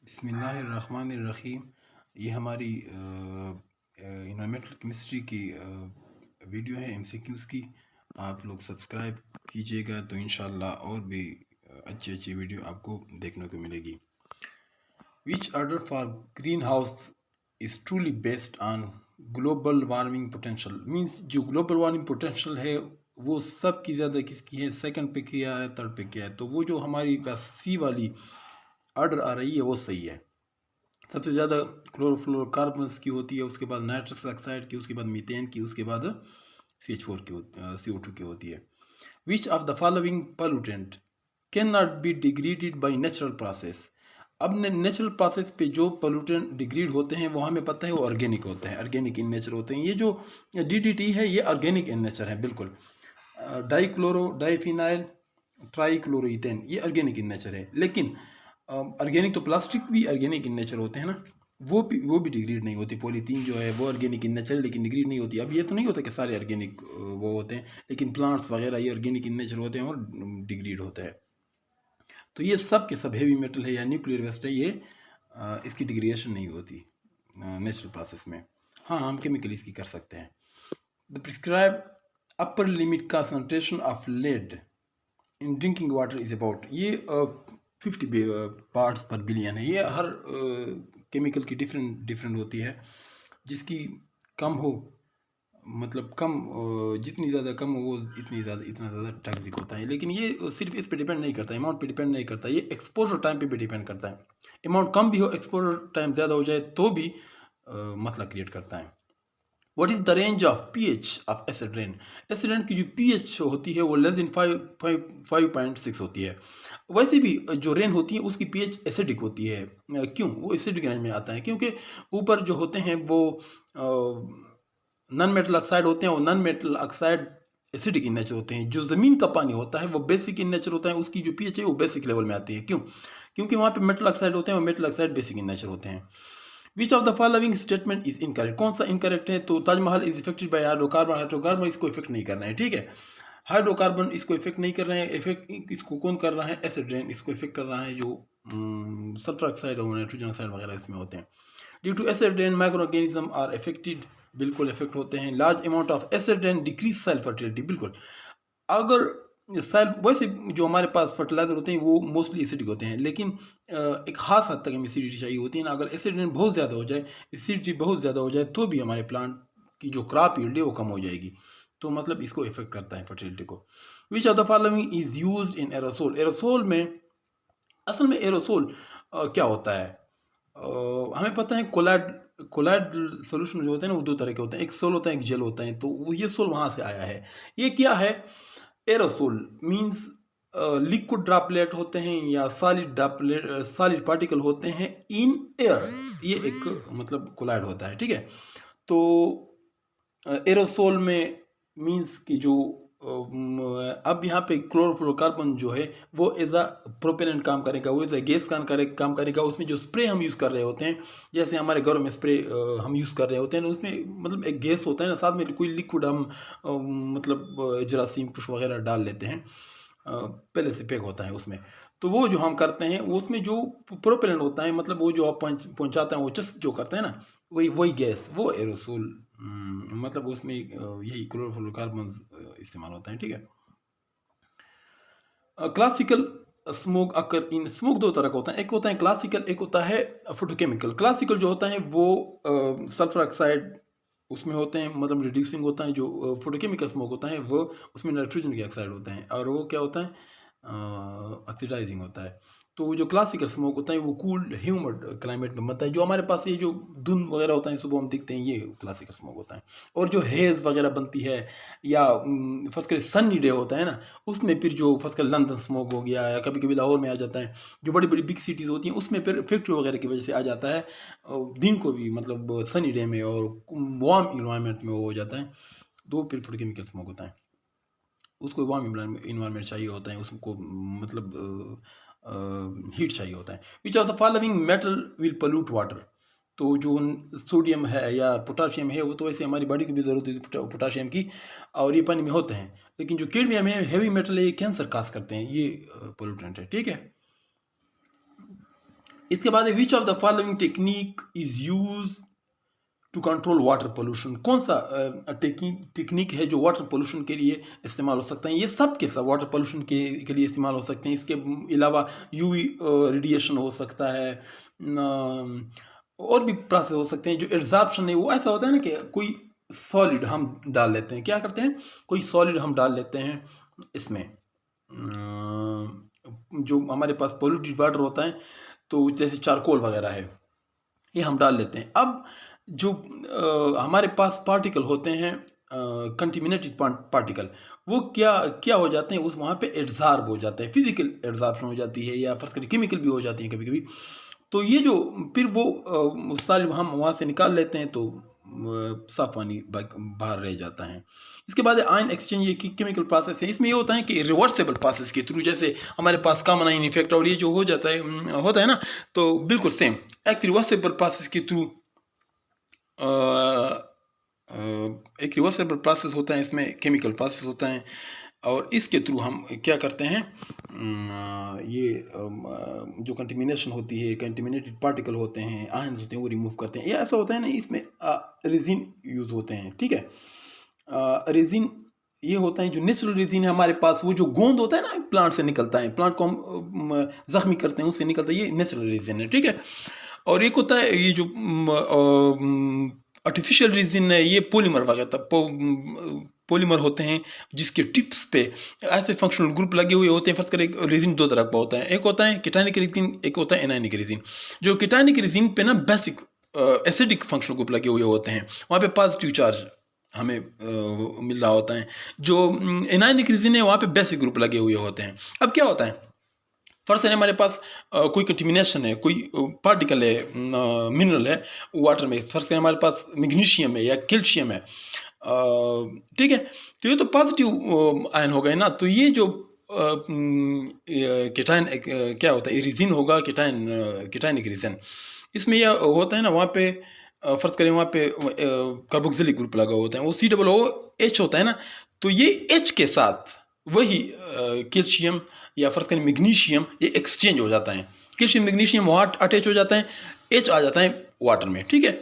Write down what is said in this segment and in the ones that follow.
बिस्मिल्लाहिर्रहमानिर्रहीम। ये हमारी इन्वायरमेंटल केमिस्ट्री की वीडियो है एमसीक्यूज़ की। आप लोग सब्सक्राइब कीजिएगा तो इंशाल्लाह और भी अच्छी अच्छी वीडियो आपको देखने को मिलेगी। Which order for green house is truly based on global warming potential. Means जो ग्लोबल वार्मिंग पोटेंशियल है वो सब की ज़्यादा किसकी है, सेकंड पे किया है, थर्ड पे किया है। तो वो जो हमारी पास सी वाली ऑर्डर आ रही है वो सही है। सबसे ज़्यादा क्लोरोफ्लोरोकार्बन्स की होती है, उसके बाद नाइट्रस ऑक्साइड की, उसके बाद मीथेन की, उसके बाद CH4 की CO2 की होती है। Which of the following pollutant can not be degraded by natural process. अब नेचुरल प्रोसेस पे जो पोल्यूटेंट डिग्रेड होते हैं वो हमें पता है वो ऑर्गेनिक होते हैं, ऑर्गेनिक इन नेचर होते हैं। ये जो DDT है ये ऑर्गेनिक इन नेचर है बिल्कुल। डाईक्लोरो डाईफिनाइल ट्राईक्लोरोईथेन ये ऑर्गेनिक इन नेचर है। लेकिन ऑर्गेनिक तो प्लास्टिक भी ऑर्गेनिक इन नेचर होते हैं ना, वो भी डिग्रेड नहीं होती। पॉलीथीन जो है वो ऑर्गेनिक इन नेचर है लेकिन डिग्रेड नहीं होती। अब ये तो नहीं होता कि सारे ऑर्गेनिक वो होते हैं, लेकिन प्लांट्स वगैरह ये ऑर्गेनिक इन नेचर होते हैं और डिग्रेड होता है। तो ये सब के सब हेवी मेटल है या न्यूक्लियर वेस्ट है, ये इसकी डिग्रेडेशन नहीं होती नेचुरल प्रोसेस में। हाँ, हम केमिकल इसकी कर सकते हैं। The prescribe upper limit concentration of lead in drinking water is about, ये 50 पार्ट्स पर बिलियन है। ये हर केमिकल की डिफरेंट होती है, जिसकी कम हो मतलब कम जितनी ज़्यादा कम हो वो इतना ज़्यादा टॉक्सिक होता है। लेकिन ये सिर्फ इस पे डिपेंड नहीं करता, अमाउंट पे डिपेंड नहीं करता, ये एक्सपोजर टाइम पे भी डिपेंड करता है। अमाउंट कम भी हो, एक्सपोजर टाइम ज़्यादा हो जाए तो भी मसला क्रिएट करता है। What is the range of pH of acid rain? Acid rain की जो pH होती है वो लेस देन 5.6 होती है। वैसे भी जो रेन होती है उसकी pH एसिडिक होती है। क्यों वो एसिडिक रेंज में आता है? क्योंकि ऊपर जो होते हैं वो नॉन मेटल ऑक्साइड होते हैं, और non metal oxide acidic in nature होते हैं। जो ज़मीन का पानी होता है वो बेसिक इन नेचर होता है, उसकी जो pH है वो बेसिक लेवल में आती है। क्यों? क्योंकि वहाँ पे मेटल ऑक्साइड होते हैं और metal oxide basic in nature होते हैं। Which of the following statement is incorrect? कौन सा इनकरेक्ट है? तो Taj Mahal is affected by hydrocarbon, hydrocarbon इसको इफेक्ट नहीं कर रहे हैं, ठीक है। हाइड्रोकार्बन इसको इफेक्ट नहीं कर रहे हैं। इफेक्ट इसको कौन कर रहा है? एसिड रेन इसको इफेक्ट कर रहा है, जो सल्फर ऑक्साइड और नाइट्रोजन ऑक्साइड वगैरह इसमें होते हैं। Due to acid rain micro organism are affected, बिल्कुल इफेक्ट होते हैं। Large amount of acid rain decrease soil fertility, बिल्कुल। अगर सेल वैसे जो हमारे पास फर्टिलाइजर होते हैं वो मोस्टली एसिडिक होते हैं, लेकिन एक ख़ास हद तक हमें एसिडिटी चाहिए होती है ना। अगर एसिड रेन बहुत ज़्यादा हो जाए, एसिडिटी बहुत ज़्यादा हो जाए तो भी हमारे प्लांट की जो क्रॉप यील्ड है वो कम हो जाएगी। तो मतलब इसको इफेक्ट करता है फर्टिलिटी को। विच of the following is used in aerosol? Aerosol में असल में एरोसोल क्या होता है? हमें पता है कोलाइड सोल्यूशन जो होते हैं ना वो दो तरह के होते हैं, एक सोल होता है, एक जेल होता है। तो वो ये सोल वहाँ से आया है। ये क्या है? एरोसोल मीन्स लिक्विड ड्रॉपलेट होते हैं या सॉलिड ड्रॉपलेट, सॉलिड पार्टिकल होते हैं इन एयर। ये एक मतलब कोलाइड होता है, ठीक है। तो एरोसोल में मीन्स कि जो अब यहाँ पे क्लोरोफ्लोरोकार्बन जो है वो एज अ प्रोपेलेंट काम करेगा, वो एज अ गैस काम करेगा। उसमें जो स्प्रे हम यूज़ कर रहे होते हैं, जैसे हमारे घरों में स्प्रे हम यूज़ कर रहे होते हैं, उसमें मतलब एक गैस होता है ना, साथ में कोई लिक्विड हम मतलब जरासीम कुछ वगैरह डाल लेते हैं, पहले से पैक होता है उसमें। तो वो जो हम करते हैं उसमें जो प्रोपेलेंट होता है, मतलब वो जो आप पहुँचाते हैं, वो चस्ट जो करते हैं ना, वही गैस, वो एरोसोल मतलब उसमें यही क्लोरोफ्लोरोकार्बन इस्तेमाल होता है, ठीक है। क्लासिकल स्मोक अकर इन, स्मोक दो तरह का होता है, एक होता है क्लासिकल, एक होता है फोटोकेमिकल। क्लासिकल जो होता है वो सल्फर ऑक्साइड उसमें होते हैं, मतलब रिड्यूसिंग होता है। जो फोटोकेमिकल स्मोक होता है वो उसमें नाइट्रोजन के ऑक्साइड होते हैं, और वो क्या होता है? ऑक्सीडाइजिंग होता है। तो जो क्लासिकल स्मोक होता है वो कूल्ड ह्यूमिड क्लाइमेट में बनता है। जो हमारे पास ये जो धुंध वगैरह होता है सुबह हम दिखते हैं, ये क्लासिकल स्मोक होता है। और जो हेज़ वगैरह बनती है या फर्स्ट कर सनी डे होता है ना, उसमें फिर जो फर्स्ट कर लंदन स्मोक हो गया या कभी कभी लाहौर में आ जाता है, जो बड़ी बड़ी बिग सिटीज़ होती हैं उसमें फिर फैक्ट्री वगैरह की वजह से आ जाता है। दिन को भी मतलब सनी डे में और वार्म इन्वायरमेंट में वो हो जाता है, तो फिर फूड केमिकल स्मोक होता है। उसको वार्म इन्वायरमेंट चाहिए होता है, उसको मतलब हीट चाहिए होता है। Which of the following metal will pollute water? तो जो सोडियम है या पोटाशियम है वो तो वैसे हमारी बॉडी की भी ज़रूरत होती है पोटाशियम की, और ये पानी में होते हैं। लेकिन जो कैडमियम है हैवी मेटल है, ये कैंसर काज करते हैं, ये पोल्यूटेंट है, ठीक है। इसके बाद which of the following technique is use to control water pollution, कौन सा टेक्निक है जो वाटर पोल्यूशन के लिए इस्तेमाल हो सकता है। ये सब के सब वाटर पोल्यूशन के लिए इस्तेमाल हो सकते हैं। इसके अलावा यूवी रेडिएशन हो सकता है, और भी प्रोसेस हो सकते हैं। जो एब्जॉर्प्शन है वो ऐसा होता है ना कि कोई सॉलिड हम डाल लेते हैं, क्या करते हैं, कोई सॉलिड हम डाल लेते हैं इसमें, जो हमारे पास पोल्यूटेड वाटर होता है, तो जैसे चारकोल वगैरह है, ये हम डाल लेते हैं। अब जो हमारे पास पार्टिकल होते हैं, कंटिमिनेटेड पार्टिकल, वो क्या क्या हो जाते हैं, उस वहाँ पे एड्जॉर्ब हो जाते हैं, फिजिकल एड्जॉर्प्शन हो जाती है, या फर्स्ट करिए केमिकल भी हो जाती है कभी कभी। तो ये जो फिर वो सारे हम वहाँ से निकाल लेते हैं, तो साफ पानी बाहर रह जाता है। इसके बाद आयन एक्सचेंज, ये केमिकल प्रोसेस है। इसमें ये होता है कि रिवर्सेबल प्रोसेस के थ्रू, जैसे हमारे पास कॉमन आयन इफेक्ट और ये जो हो जाता है होता है ना, तो बिल्कुल सेम एक रिवर्सेबल प्रोसेस के थ्रू, एक रिवर्सेबल प्रोसेस होता है, इसमें केमिकल प्रोसेस होता है, और इसके थ्रू हम क्या करते हैं, ये जो कंटेमिनेशन होती है, कंटेमिनेटेड पार्टिकल होते हैं, आयन्स होते हैं, वो रिमूव करते हैं। ये ऐसा होता है ना, इसमें रेजिन यूज होते हैं, ठीक है। रेजिन ये होता है जो नेचुरल रेजिन है हमारे पास, वो जो गोंद होता है ना प्लांट से निकलता है, प्लांट को हम जख्मी करते हैं, उससे निकलता है, ये नेचुरल रेजिन है, ठीक है। और एक होता है ये जो आर्टिफिशियल रेजिन है, ये पॉलीमर वगैरह पॉलीमर होते हैं, जिसके टिप्स पे ऐसे फंक्शनल ग्रुप लगे हुए होते हैं। फर्स्ट कर एक रेजिन दो तरह का होता है, एक होता है केटानिक रेजिन, एक होता है एनायनिक रेजिन। जो केटानिक रेजिन पे ना बेसिक एसिडिक फंक्शनल ग्रुप लगे हुए होते हैं, वहाँ पे पॉजिटिव चार्ज हमें मिल रहा होता है। जो एनायनिक रेजिन है वहाँ पे बेसिक ग्रुप लगे हुए होते हैं। अब क्या होता है, फर्स्ट है हमारे पास कोई कंटेमिनेशन है, कोई पार्टिकल है, मिनरल है वाटर में, फर्स्ट है हमारे पास मैग्नीशियम है या कैल्शियम है, ठीक है। तो ये तो पॉजिटिव आयन हो गए ना। तो ये जो केटाइन क्या होता है, रेजिन होगा केटाइनिक रेजिन। इसमें यह होता है ना, वहाँ पे फर्ज करें वहाँ पे कार्बोक्सिलिक ग्रुप लगा होता है, वो COOH होता है ना। तो ये H के साथ वही कैल्शियम या फर्ज करें मैग्नीशियम, ये एक्सचेंज हो जाता है। कैल्शियम मैग्नीशियम वहाँ अटैच हो जाता है, H आ जाता है वाटर में, ठीक है।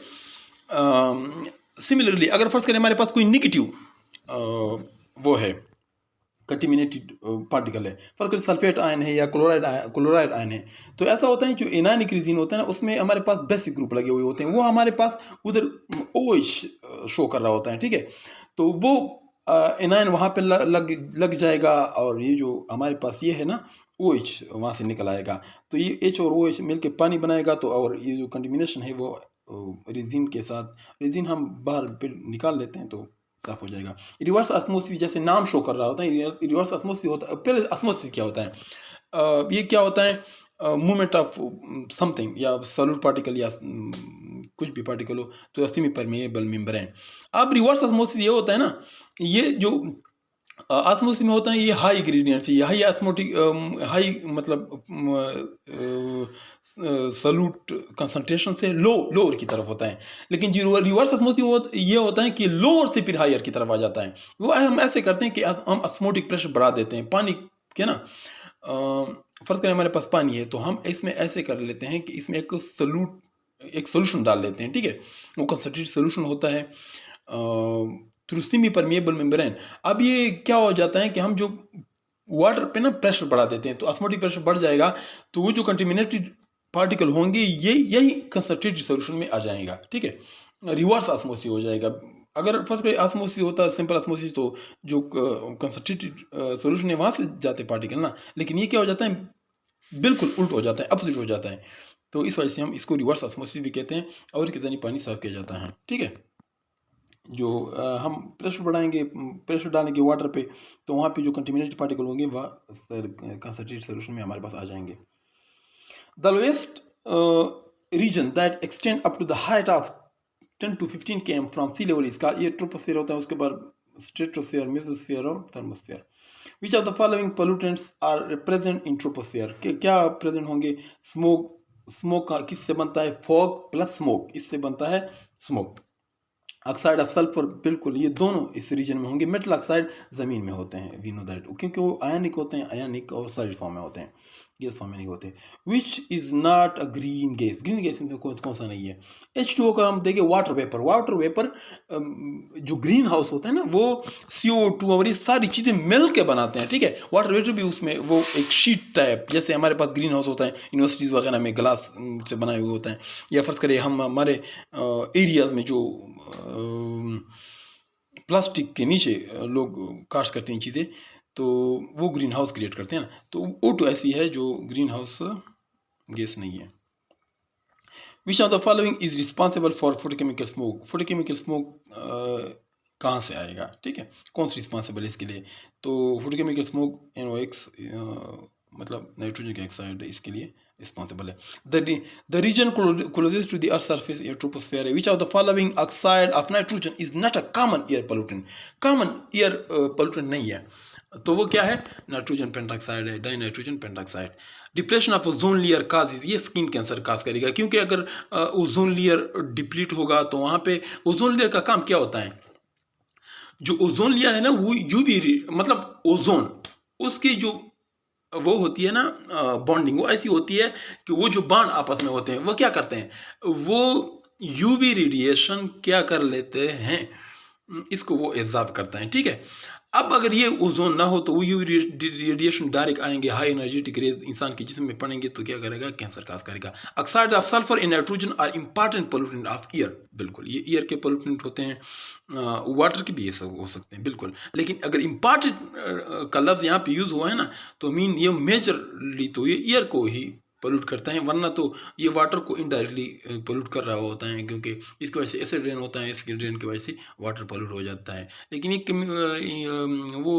सिमिलरली अगर फर्ज करें हमारे पास कोई निगेटिव वो है, कंटेमिनेटेड पार्टिकल है, फर्स्ट करें सल्फेट आयन है या क्लोराइड आयन है, तो ऐसा होता है जो एनायनिक रेजिन होता है ना, उसमें हमारे पास बेसिक ग्रुप लगे हुए होते हैं, वो हमारे पास उधर OH शो कर रहा होता है, ठीक है। तो वो एनायन वहाँ पे लग जाएगा, और ये जो हमारे पास ये है ना OH वहाँ से निकल आएगा। तो ये H और OH मिलकर पानी बनाएगा। तो और ये जो कंटेमिनेशन है वो रेजिन के साथ, रेजिन हम बाहर फिर निकाल लेते हैं, तो साफ हो जाएगा। रिवर्स ऑस्मोसिस जैसे नाम शो कर रहा होता है, रिवर्स ऑस्मोसिस होता है। पहले ऑस्मोसिस क्या होता है, ये क्या होता है, मूवमेंट ऑफ समथिंग या सॉलिड पार्टिकल या कुछ भी पार्टिकल हो, तो सेमी परमेएबल मेम्ब्रेन। अब रिवर्स ऑस्मोसिस ये होता है ना, ये जो ऑस्मोसिस में होता है, ये हाई ग्रेडियंट से हाई ऑस्मोटिक, हाई मतलब सॉल्यूट कंसंट्रेशन से लोअर की तरफ होता है। लेकिन जो रिवर्स ऑस्मोसिस ये होता है कि लोअर से फिर हायर की तरफ आ जाता है। वो हम ऐसे करते हैं कि हम ऑस्मोटिक प्रेशर बढ़ा देते हैं पानी के ना। फर्ज करें हमारे पास पानी है, तो हम इसमें ऐसे कर लेते हैं कि इसमें एक सोल्यूशन डाल लेते हैं, ठीक है। वो कंसंट्रेटेड सोल्यूशन होता है थ्रू सेमी परमेएबल मेम्ब्रेन। अब ये क्या हो जाता है कि हम जो वाटर पे ना प्रेशर बढ़ा देते हैं, तो ऑस्मोटिक प्रेशर बढ़ जाएगा, तो वो जो कंटेमिनेटेड पार्टिकल होंगे यही कंसंट्रेटेड सोल्यूशन में आ जाएगा, ठीक है। रिवर्स ऑस्मोसिस हो जाएगा। अगर फर्स्ट करें ऑस्मोसिस होता है सिंपल ऑस्मोसिस, तो जो कंसंट्रेटेड सोल्यूशन है वहाँ से जाते पार्टिकल ना, लेकिन ये क्या हो जाता है, बिल्कुल उल्ट हो जाता है, अपोजिट हो जाता है। तो इस वजह से हम इसको रिवर्स ऑस्मोसिस भी कहते हैं, और इसके जरिए पानी साफ किया जाता है, ठीक है। जो हम प्रेशर बढ़ाएंगे, प्रेशर डालेंगे वाटर पे, तो वहाँ पे जो कंटेमिनेटेड पार्टिकल होंगे वह कंसंट्रेटेड सोल्यूशन में हमारे पास आ जाएंगे। The lowest region that extend up to the height of 10 to 15 km from sea level, इसका ये ट्रोपोस्फीयर होता है, उसके बाद स्ट्रेटोस्फीयर, मेसोस्फीयर और thermosphere. Which of the following pollutants are present in troposphere, क्या प्रेजेंट होंगे, स्मोक का किससे बनता है, फॉग प्लस स्मोक, इससे बनता है स्मोक। ऑक्साइड ऑफ सल्फर, बिल्कुल ये दोनों इस रीजन में होंगे। मेटल ऑक्साइड जमीन में होते हैं, वी नो दैट, क्योंकि वो आयनिक होते हैं, आयनिक और सॉलिड फॉर्म में होते हैं। गैस फॉर्म में नहीं होते। Which is not a green gas, green gas में कौन सा नहीं है। H2O का हम देखें वाटर वेपर, वाटर वेपर जो ग्रीन हाउस होता है ना वो CO2 और ये सारी चीज़ें मिल के बनाते हैं, ठीक है। वाटर वेपर भी उसमें वो एक शीट टाइप, जैसे हमारे पास ग्रीन हाउस होता है यूनिवर्सिटीज़ वगैरह में ग्लास से बनाए हुए होते हैं, या फर्ज करिए हम हमारे एरियाज़ में जो प्लास्टिक के नीचे लोग कास्ट करते हैं चीज़ें, तो वो ग्रीन हाउस क्रिएट करते हैं ना। तो O2 ऐसी है जो ग्रीन हाउस गैस नहीं है। Which of the following is responsible for photochemical smoke, photochemical smoke कहाँ से आएगा, ठीक है, कौन सा रिस्पॉन्सिबल है इसके लिए। तो फोटोकेमिकल स्मोक NOx मतलब नाइट्रोजन ऑक्साइड इसके लिए रिस्पॉन्सिबल है। The region closest to the earth surface या ट्रोपोस्फेयर है। Which of the following oxide of nitrogen is not a common air pollutant, common air pollutant नहीं है, तो वो क्या है, नाइट्रोजन पेंटाक्साइड है, di nitrogen pentoxide. Depression of ozone layer cause, ये स्किन कैंसर काज करेगा, क्योंकि अगर ओजोन लेयर डिप्लीट होगा तो वहाँ पे ओजोन लेयर का काम क्या होता है, जो ओजोन लेयर है ना वो यूवी मतलब ओजोन उसकी जो वो होती है ना बॉन्डिंग, वो ऐसी होती है कि वो जो बॉन्ड आपस में होते हैं वो क्या करते हैं, वो यूवी रेडिएशन क्या कर लेते हैं, इसको वो एब्जॉर्ब करता है, ठीक है। अब अगर ये ओजोन ना हो तो वो यूवी रेडिएशन डायरेक्ट आएंगे, हाई एनर्जेटिक रेज इंसान के जिस्म में पड़ेंगे तो क्या करेगा, कैंसर काज करेगा। Oxide of sulphur in nitrogen are important pollutant of air, बिल्कुल ये ईयर के पोल्यूटेंट होते हैं, वाटर के भी ये सब हो सकते हैं बिल्कुल। लेकिन अगर इंपॉर्टेंट का लफ्ज़ यहाँ पे यूज़ हुआ है ना तो मीन ये मेजरली तो ये ईयर को ही पोल्यूट करता है, वरना तो ये वाटर को इनडायरेक्टली पोल्यूट कर रहा होता है, क्योंकि इसकी वजह से एसिड रेन होता है, एसिड रेन की वजह से वाटर पोल्यूट हो जाता है। लेकिन ये वो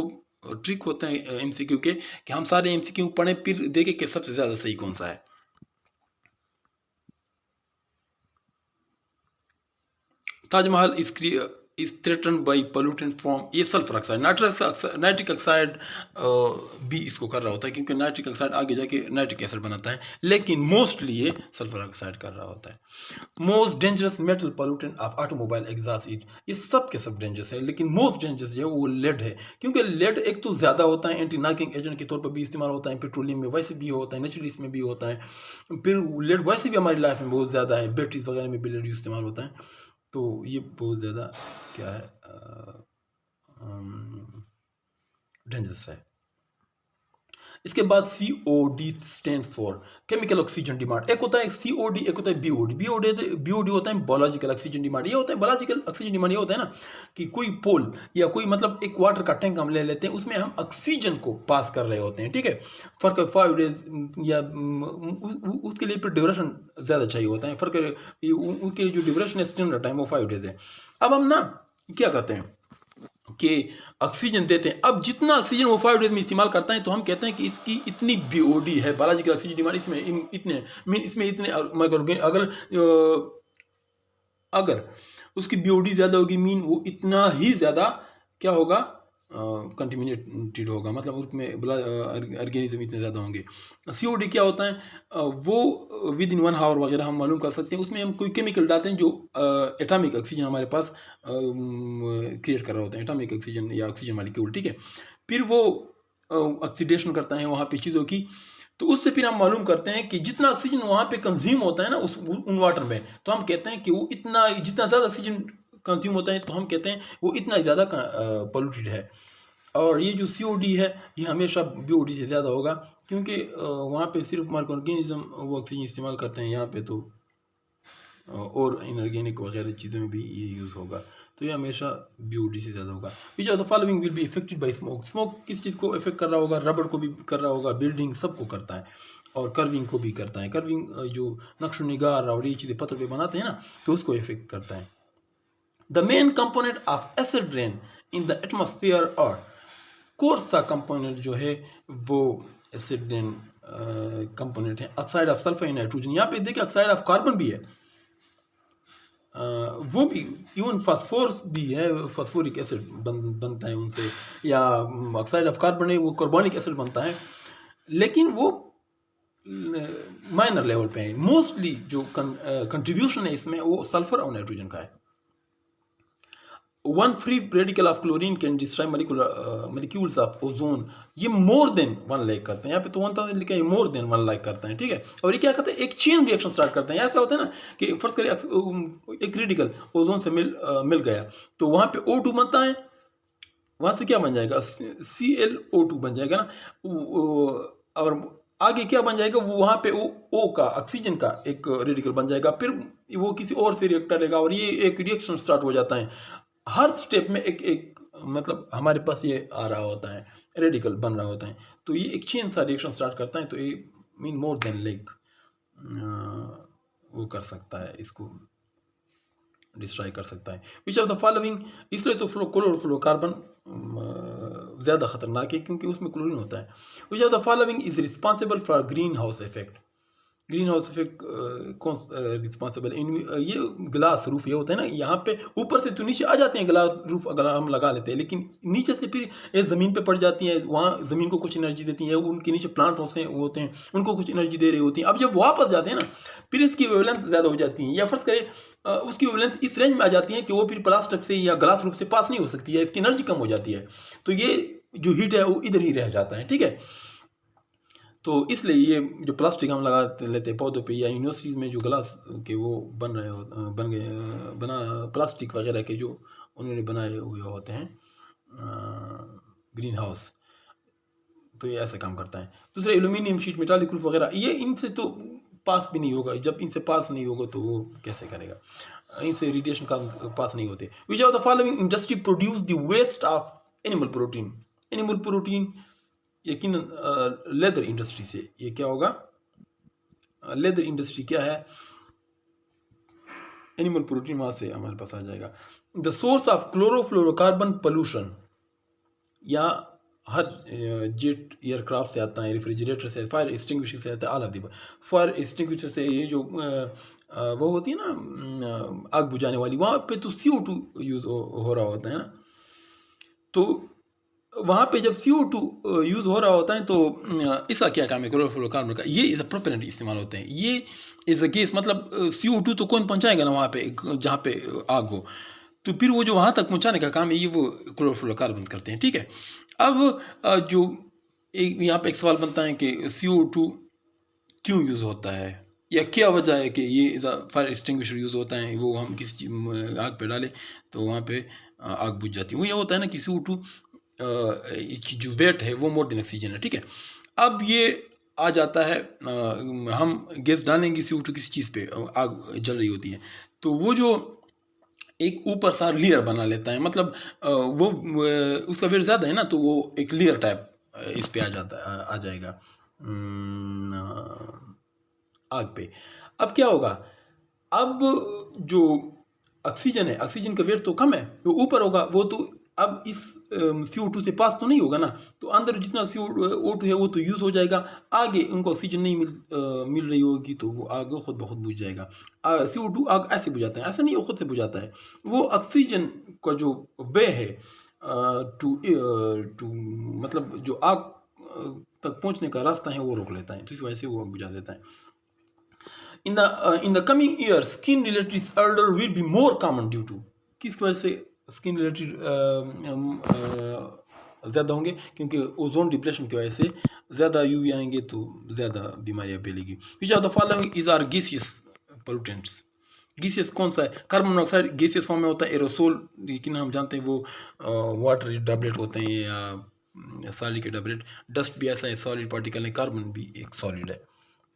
ट्रिक होता है MCQ के कि हम सारे MCQ पढ़ें फिर देखें कि सबसे ज़्यादा सही कौन सा है। Taj Mahal is threatened by pollutant from ये सल्फर ऑक्साइड, नाइट्रिक ऑक्साइड भी इसको कर रहा होता है, क्योंकि नाइट्रिक ऑक्साइड आगे जाके नाइट्रिक एसिड बनाता है, लेकिन मोस्टली ये सल्फर ऑक्साइड कर रहा होता है। Most dangerous metal pollutant of automobile exhaust heat, ये सब के सब डेंजरस है, लेकिन मोस्ट डेंजरस जो है वो लेड है, क्योंकि लेड एक तो ज़्यादा होता है, एंटी नॉकिंग एजेंट के तौर पर भी इस्तेमाल होता है, पेट्रोलियम में वैसे भी होता है, नेचुरली इसमें भी होता है, फिर लेड वैसे भी हमारी लाइफ में बहुत ज़्यादा है, बैटरीज वगैरह में भी लेड इस्तेमाल होता है, तो ये बहुत ज़्यादा क्या है डेंजरस है। इसके बाद COD stand for chemical oxygen demand, एक होता है COD, एक होता है BOD होता है बायोलॉजिकल ऑक्सीजन डिमांड। ये होता है बायोलॉजिकल ऑक्सीजन डिमांड, ये होता है ना कि कोई पोल या कोई मतलब एक वाटर का टैंक हम ले लेते हैं, उसमें हम ऑक्सीजन को पास कर रहे होते हैं, ठीक है, फॉर 5 डेज या उसके लिए फिर ड्यूरेशन ज़्यादा चाहिए होता है, उसके लिए जो ड्यूरेशन है स्टैंडर्ड टाइम वो 5 डेज है। अब हम ना क्या करते हैं कि ऑक्सीजन देते हैं, अब जितना ऑक्सीजन वो 5 डेज में इस्तेमाल करता है तो हम कहते हैं कि इसकी इतनी BOD है, बायोलॉजिकल ऑक्सीजन डिमांड, इसमें इतने अगर उसकी BOD ज़्यादा होगी मीन वो इतना ही ज़्यादा क्या होगा, कंटिमिनेटेड होगा, मतलब उसमें ऑर्गेनिज्म इतने ज़्यादा होंगे। COD क्या होता है वो विद इन 1 आवर वगैरह हम मालूम कर सकते हैं, उसमें हम कोई केमिकल डालते हैं जो एटॉमिक ऑक्सीजन हमारे पास क्रिएट कर रहा होता है, एटॉमिक ऑक्सीजन या ऑक्सीजन मॉलिक्यूल, ठीक है, फिर वो ऑक्सीडेशन करता है वहाँ पे चीज़ों की, तो उससे फिर हम मालूम करते हैं कि जितना ऑक्सीजन वहाँ पे कंज्यूम होता है ना उन वाटर में, तो हम कहते हैं कि वो इतना जितना ज़्यादा ऑक्सीजन कंज्यूम होता है तो हम कहते हैं वो इतना ज़्यादा पोल्यूटेड है। और ये जो COD है ये हमेशा BOD से ज़्यादा होगा, क्योंकि वहाँ पे सिर्फ माइक्रो ऑर्गेनिज्म वो ऑक्सीजन इस्तेमाल करते हैं, यहाँ पे तो और इनऑर्गेनिक वगैरह चीज़ों में भी ये यूज़ होगा, तो ये हमेशा BOD से ज़्यादा होगा। Which of the following will be affected by smoke, smoke किस चीज़ को इफेक्ट कर रहा होगा, रबड़ को भी कर रहा होगा, बिल्डिंग सबको करता है, और कर्विंग को भी करता है, कर्विंग जो नक्श निगार और ये चीज़ें पत्थर पे बनाते हैं ना तो उसको इफेक्ट करता है। The main component of acid rain in the atmosphere, और कौन सा कंपोनेंट जो है वो एसिड रेन कंपोनेंट है, oxide of sulphur and nitrogen. यहाँ पे देखिए ऑक्साइड ऑफ कार्बन भी है, वो भी, इवन फास्फोरस भी है, फास्फोरिक एसिड बनता है उनसे, या ऑक्साइड ऑफ कार्बन है वो कार्बोनिक एसिड बनता है, लेकिन वो माइनर लेवल पे है। मोस्टली जो कंट्रीब्यूशन है इसमें वो सल्फर और नाइट्रोजन का है। One free radical of chlorine can destroy molecules of ozone. ये मोर देन 1 लाख करते हैं, यहाँ पे तो 1000 लिखा है, मोर देन 1 लाख करते हैं, ठीक है। और ये क्या करते हैं, एक चेन रिएक्शन स्टार्ट करते हैं। ऐसा होता है ना कि फर्स्ट करें एक रेडिकल ओजोन से मिल गया, तो वहाँ पे O2 बनता है, वहाँ से क्या बन जाएगा, ClO2 बन जाएगा ना, और आगे क्या बन जाएगा, वो वहाँ पे O का, ऑक्सीजन का एक रेडिकल बन जाएगा, फिर वो किसी और से रिएक्ट करेगा और ये एक रिएक्शन स्टार्ट हो जाता है। हर स्टेप में एक एक मतलब हमारे पास ये आ रहा होता है, रेडिकल बन रहा होता है, तो ये एक चेन सा रिएक्शन स्टार्ट करता है। तो ये मीन मोर देन लाइक वो कर सकता है, इसको डिस्ट्रॉय कर सकता है। विच ऑफ द फॉलोइंग, इसलिए तो क्लोरोफ्लोरोकार्बन ज़्यादा खतरनाक है क्योंकि उसमें क्लोरीन होता है। Which of the following is responsible for green house effect. Green house effect कौन रिस्पॉन्सिबल, ये ग्लास रूफ ये होता है ना, यहाँ पे ऊपर से तो नीचे आ जाते हैं ग्लास रूफ अगर हम लगा लेते हैं, लेकिन नीचे से फिर ये ज़मीन पे पड़ जाती है, वहाँ ज़मीन को कुछ एनर्जी देती है, उनके नीचे प्लांट होते हैं उनको कुछ एनर्जी दे रही होती है। अब जब वापस जाते हैं ना, फिर इसकी वेवलेंथ ज़्यादा हो जाती है, या फर्ज करें उसकी वेवलेंथ इस रेंज में आ जाती है कि वो फिर प्लास्टिक से या ग्लास रूफ से पास नहीं हो सकती है, इसकी एनर्जी कम हो जाती है, तो ये जो हीट है वो इधर ही रह जाता है, ठीक है। तो इसलिए ये जो प्लास्टिक हम लगा लेते हैं पौधों पे, या यूनिवर्सिटीज़ में जो ग्लास के वो बना प्लास्टिक वगैरह के जो उन्होंने बनाए हुए होते हैं ग्रीन हाउस, तो ये ऐसा काम करता है। दूसरा एल्यूमिनियम शीट, मेटालिक रूफ वगैरह, ये इनसे तो पास भी नहीं होगा, जब इनसे पास नहीं होगा तो वो कैसे करेगा, इनसे रेडिएशन का पास नहीं होते। Which of the following industry produce the waste of animal protein. Animal protein यकीन लेदर इंडस्ट्री से, ये क्या होगा, लेदर इंडस्ट्री क्या है, एनिमल प्रोटीन वहाँ से हमारे पास आ जाएगा। The source of chlorofluorocarbon pollution, या हर जेट एयरक्राफ्ट से आता है, रेफ्रिजरेटर से, फायर एक्सटिंग्विशर से आता है, all of the. Fire extinguisher से ये जो वो होती है ना आग बुझाने वाली, वहाँ पे तो CO2 यूज़ हो रहा होता है ना, तो वहाँ पे जब CO2 यूज़ हो रहा होता है तो इसका क्या काम है, क्लोरोफ्लोरोकार्बन का, ये इज़ अ प्रोपेनेंट इस्तेमाल होते हैं। ये इज़ अ गैस, मतलब CO2 तो कौन पहुँचाएगा ना वहाँ पे जहाँ पे आग हो, तो फिर वो जो वहाँ तक पहुँचाने का काम है ये वो क्लोरोफ्लोरोकार्बन करते हैं, ठीक है। अब जो यहाँ पे एक सवाल बनता है कि CO2 क्यों यूज़ होता है, या क्या वजह है कि ये फायर एक्सटिंग्विशर यूज़ होता है, वो हम किसी आग पे डालें तो वहाँ पे आग बुझ जाती है। वो ये होता है ना कि CO2 इसकी जो वेट है वो मोर देन ऑक्सीजन है, ठीक है। अब ये आ जाता है, हम गैस डालेंगे CO2 किसी चीज़ पे, आग जल रही होती है, तो वो जो एक ऊपर सा लेयर बना लेता है, मतलब वो उसका वेट ज़्यादा है ना, तो वो एक लेयर टाइप इस पे आ जाएगा आग पे। अब क्या होगा, अब जो ऑक्सीजन है, ऑक्सीजन का वेट तो कम है, वो ऊपर होगा, वो तो अब इस CO2 से पास तो नहीं होगा ना, तो अंदर जितना CO2 है वो तो यूज़ हो जाएगा, आगे उनको ऑक्सीजन नहीं मिल रही होगी, तो वो आग खुद ब खुद बुझ जाएगा। CO2 आग ऐसे बुझाता है, ऐसा नहीं वो खुद से बुझाता है, वो ऑक्सीजन का जो वे है टू मतलब जो आग तक पहुंचने का रास्ता है वो रोक लेता है, तो इस वजह से वो आग बुझा देता है। In the coming years, skin related disorder will be more common due to, किस वजह से स्किन रिलेटेड ज़्यादा होंगे, क्योंकि ओजोन डिप्लेशन की वजह से ज़्यादा UV आएंगे तो ज़्यादा बीमारियाँ फैलेगी। Which of the following is are gaseous pollutants. Gaseous कौन सा है, कार्बन मोनोऑक्साइड गैसियस फॉर्म में होता है, एरोसोल लेकिन हम जानते हैं वो वाटर डबलेट होते हैं या सॉलिड के डबलेट, डस्ट भी ऐसा है सॉलिड पार्टिकल है, कार्बन भी एक सॉलिड है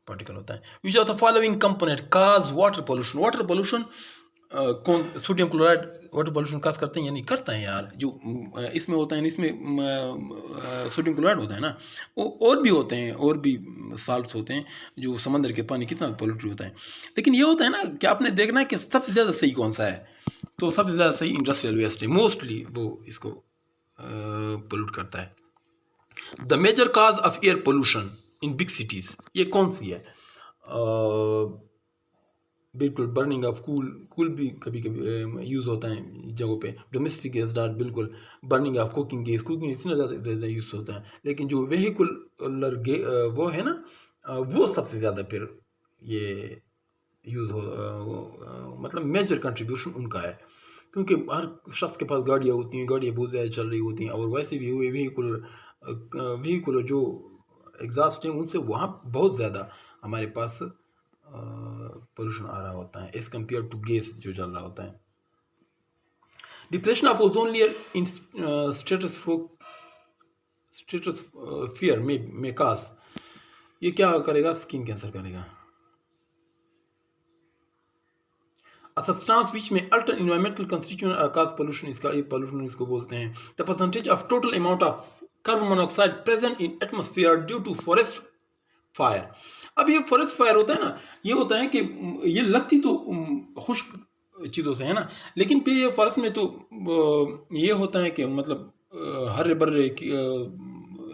पार्टिकल होता है। Which of the following component cause water pollution. Water pollution कौन, सोडियम क्लोराइड वाटर पोल्यूशन काज करते हैं या नहीं करता है यार, जो इसमें होता है, इसमें सोडियम क्लोराइड होता है ना, वो और भी होते हैं, और भी साल्ट्स होते हैं, जो समंदर के पानी कितना पोल्यूटेड होता है, लेकिन ये होता है ना कि आपने देखना है कि सबसे ज़्यादा सही कौन सा है, तो सबसे ज़्यादा सही इंडस्ट्रियल वेस्ट है, मोस्टली वो इसको पोल्यूट करता है। The major cause of air pollution in big cities, ये कौन सी है, बिल्कुल बर्निंग ऑफ कूल भी कभी कभी यूज़ होता है जगहों पे, डोमेस्टिक गैस डाट बिल्कुल, burning of cooking gas, cooking इतना ज़्यादा यूज़ होता है, लेकिन जो वेहिकुलर वो है ना, वो सबसे ज़्यादा फिर ये यूज़ हो मतलब मेजर कंट्रीब्यूशन उनका है। क्योंकि हर शख्स के पास गाड़ियाँ होती हैं, गाड़ियाँ बहुत ज़्यादा चल रही होती हैं, और वैसे भी हुए व्हीकुलर जो एग्जॉस्ट हैं उनसे वहाँ बहुत ज़्यादा हमारे पास पोल्यूशन आ रहा होता है एज़ कम्पेयर टू गैस जो चल रहा होता है। Depression of ozone layer in stratosphere में काज, ये क्या करेगा? स्किन कैंसर करेगा। A substance which may alter environmental constituent or cause pollution, इसका ये pollution इसको बोलते हैं। The percentage of total amount of carbon monoxide present in atmosphere due to forest fire। अब ये फॉरेस्ट फायर होता है ना, ये होता है कि ये लगती तो खुश्क चीज़ों से है ना, लेकिन फिर ये फॉरेस्ट में तो ये होता है कि मतलब हरे भरे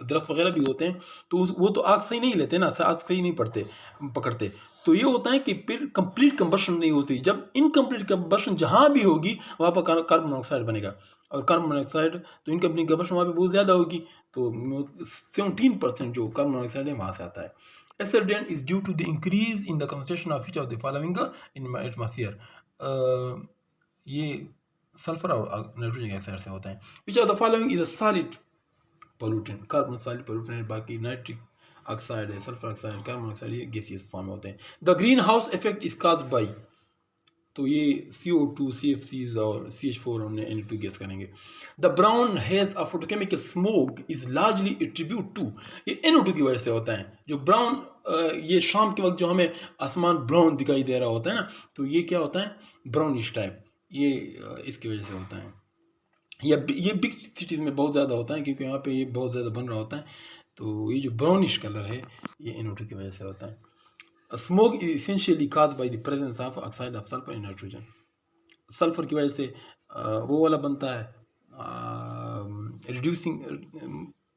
दरख्त वगैरह भी होते हैं, तो वो तो आग सही नहीं लेते ना, आग सही नहीं पकड़ते। तो ये होता है कि फिर कंप्लीट कंबशन नहीं होती। जब इनकम्प्लीट कंबशन जहाँ भी होगी वहाँ पर कार्बन मोनोऑक्साइड बनेगा, और कार्बन मोनोऑक्साइड तो इनकम्प्लीट कंबशन वहाँ पे बहुत ज़्यादा होगी, तो 17% जो कार्बन मोनोऑक्साइड है वहाँ से आता है। Accident is due to the increase in the concentration of each of the following in atmosphere। ये सल्फर और नाइट्रोजन ऑक्साइड से होता है। Which of the following is a solid pollutant? Carbon solid pollutant है, बाकी नाइट्रिक ऑक्साइड है, sulphur oxide, carbon oxide, ये gaseous form में होते हैं। The green house effect is caused by, तो ये CO2, CFCs और CH4 और Na2 गैस करेंगे। The brown haze of photochemical smoke is largely attribute to, ये NO2 की वजह से होता है। जो ब्राउन ये शाम के वक्त जो हमें आसमान ब्राउन दिखाई दे रहा होता है ना, तो ये क्या होता है? ब्राउनिश टाइप, ये इसकी वजह से होता है। ये बिग सिटीज़ में बहुत ज़्यादा होता है, क्योंकि यहाँ पे ये बहुत ज़्यादा बन रहा होता है, तो ये जो ब्राउनिश कलर है ये NO2 की वजह से होता है। Smoke is essentially caused by the presence of oxide of sulphur and nitrogen. Sulphur की वजह से वो वाला बनता है रिड्यूसिंग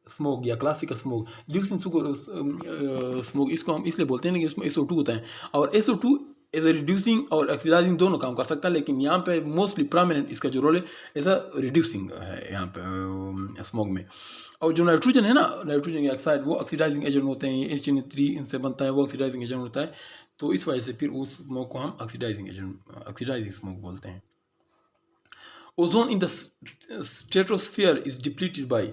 स्मोक या क्लासिकल स्मोक। रिड्यूसिंग स्मोक इसको हम इसलिए बोलते हैं ना कि इसमें SO2 होता है, और SO2 एज ए रिड्यूसिंग और ऑक्सीडाइजिंग दोनों काम कर सकता है, लेकिन यहाँ पे मोस्टली प्रोमिनेंट इसका जो रोल है एज अ रिड्यूसिंग है यहाँ पे स्मोक में। और जो नाइट्रोजन है ना, नाइट्रोजन ऑक्साइड, वो ऑक्सीडाइजिंग एजेंट होते हैं, HNO3 इनसे बनता है, वो ऑक्सीडाइजिंग एजेंट होता है, तो इस वजह से फिर उस स्मोक को हम ऑक्सीडाइजिंग स्मोक बोलते हैं। Ozone in the stratosphere is depleted by,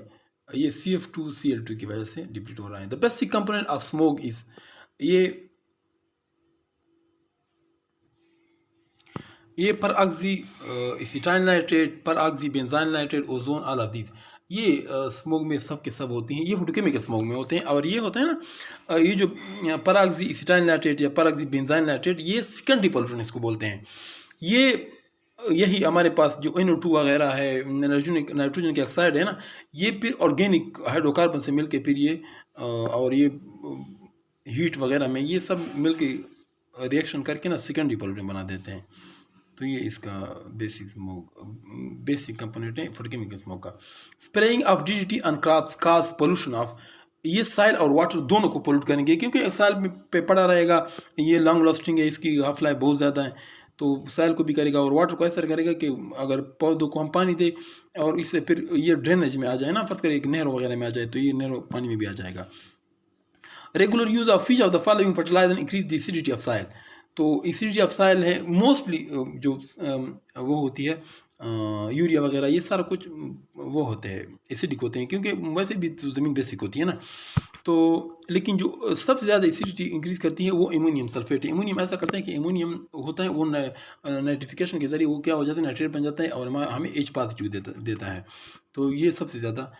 ये CF2Cl2 की वजह से डिप्लीट हो रहा है। The basic component of smoke is, ये peroxyacetyl nitrate, peroxybenzoyl nitrate, ozone, all of these, ये स्मोक में सब के सब होती हैं। ये फोटोकेमिकल स्मोक में होते हैं, और ये होता है ना ये जो पर ऑक्सी एसिटाइल नाइट्रेट या पर ऑक्सी बेंजाइल नाइट्रेट, ये सेकेंडरी पोल्यूशन इसको बोलते हैं। यही हमारे पास जो NO2 वगैरह है, नाइट्रोजन की ऑक्साइड है ना, ये फिर ऑर्गेनिक हाइड्रोकार्बन से मिलके फिर ये और ये हीट वगैरह में ये सब मिलके रिएक्शन करके ना सेकेंडरी पोल्यूशन बना देते हैं। तो ये इसका बेसिक कंपोनेंट है फोटोकेमिकल स्मोक का। Spraying of DDT on crops cause pollution of, ये साइल और वाटर दोनों को पोल्यूट करेंगे, क्योंकि साइल पे पड़ा रहेगा, ये लॉन्ग लास्टिंग है, इसकी हाफ लाइफ बहुत ज़्यादा है, तो साइल को भी करेगा और वाटर को ऐसा करेगा कि अगर पौधों को हम पानी दें और इससे फिर ये ड्रेनेज में आ जाए ना, फर्स्ट करें एक नहर वगैरह में आ जाए, तो ये नहर पानी में भी आ जाएगा। Regular use of which of the following fertiliser increase the acidity of soil, तो एसिडिटी ऑफ साइल है मोस्टली जो वो होती है यूरिया वगैरह, ये सारा कुछ वो होते हैं एसिडिक होते हैं, क्योंकि वैसे भी तो ज़मीन बेसिक होती है ना, तो लेकिन जो सबसे ज़्यादा एसिडिटी इंक्रीज करती है वो अमोनियम सल्फेट है। अमोनियम ऐसा करता है कि अमोनियम होता है वो नाइट्रिफिकेशन के ज़रिए वो क्या हो जाता है, नाइट्रेट बन जाता है और हमें H पॉजिटिव देता है, तो ये सबसे ज़्यादा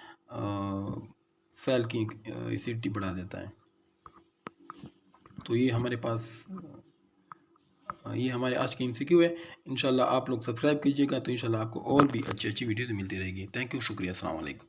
सेल की एसिडिटी बढ़ा देता है। तो ये हमारे पास ये हमारे आज की MCQ है। इंशाल्लाह आप लोग सब्सक्राइब कीजिएगा, तो इंशाल्लाह आपको और भी अच्छी वीडियो मिलती रहेगी। थैंक यू, शुक्रिया, अस्सलाम वालेकुम।